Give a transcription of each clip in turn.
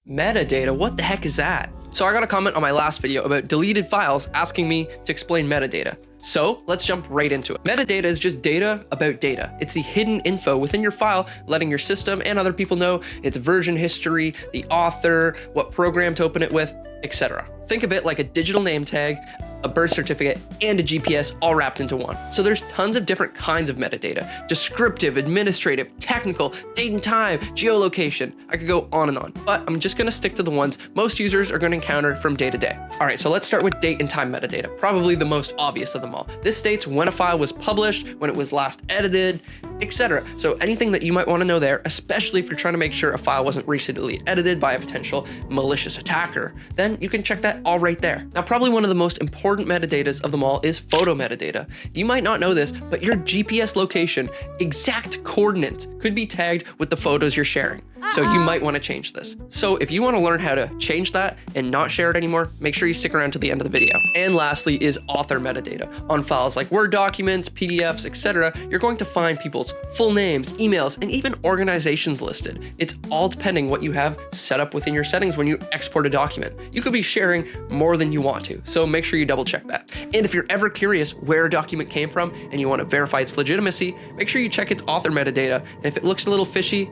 Metadata, what the heck is that? So I got a comment on my last video about deleted files asking me to explain metadata. So let's jump right into it. Metadata is just data about data. It's the hidden info within your file, letting your system and other people know its version history, the author, what program to open it with, etc. Think of it like a digital name tag, a birth certificate, and a GPS all wrapped into one. So there's tons of different kinds of metadata: descriptive, administrative, technical, date and time, geolocation. I could go on and on, but I'm just gonna stick to the ones most users are gonna encounter from day to day. All right, so let's start with date and time metadata, probably the most obvious of them all. This states when a file was published, when it was last edited, etc. So anything that you might wanna know there, especially if you're trying to make sure a file wasn't recently edited by a potential malicious attacker, then you can check that all right there. Now, probably one of the most important metadatas of them all is photo metadata. You might not know this, but your GPS location, exact coordinates, could be tagged with the photos you're sharing. So you might want to change this. So if you want to learn how to change that and not share it anymore, make sure you stick around to the end of the video. And lastly is author metadata. On files like Word documents, PDFs, etc., you're going to find people's full names, emails, and even organizations listed. It's all depending what you have set up within your settings when you export a document. You could be sharing more than you want to, so make sure you double check that. And if you're ever curious where a document came from and you want to verify its legitimacy, make sure you check its author metadata. And if it looks a little fishy,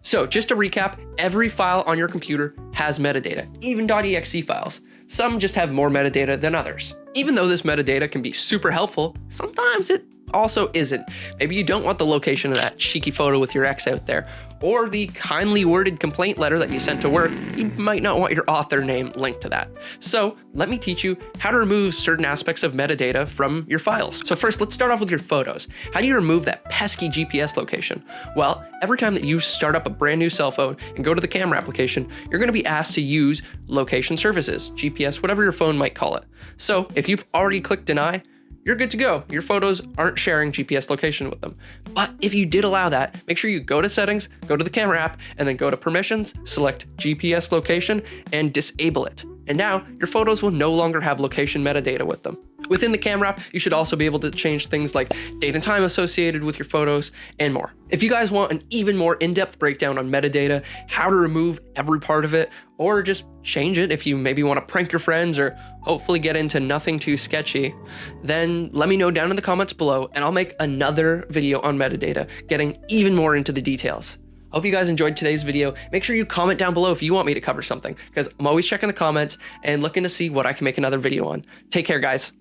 so just to recap, every file on your computer has metadata, even .exe files. Some just have more metadata than others. Even though this metadata can be super helpful, sometimes it also isn't. Maybe you don't want the location of that cheeky photo with your ex out there, or the kindly worded complaint letter that you sent to work. You might not want your author name linked to that. So let me teach you how to remove certain aspects of metadata from your files. So first, let's start off with your photos. How do you remove that pesky GPS location? Well, every time that you start up a brand new cell phone and go to the camera application, you're going to be asked to use location services, GPS, whatever your phone might call it. So if you've already clicked deny, you're good to go. Your photos aren't sharing GPS location with them. But if you did allow that, make sure you go to settings, go to the camera app, and then go to permissions, select GPS location, and disable it. And now your photos will no longer have location metadata with them. Within the camera app, you should also be able to change things like date and time associated with your photos and more. If you guys want an even more in-depth breakdown on metadata, how to remove every part of it, or just change it if you maybe want to prank your friends or hopefully get into nothing too sketchy, then let me know down in the comments below and I'll make another video on metadata, getting even more into the details. Hope you guys enjoyed today's video. Make sure you comment down below if you want me to cover something, because I'm always checking the comments and looking to see what I can make another video on. Take care, guys.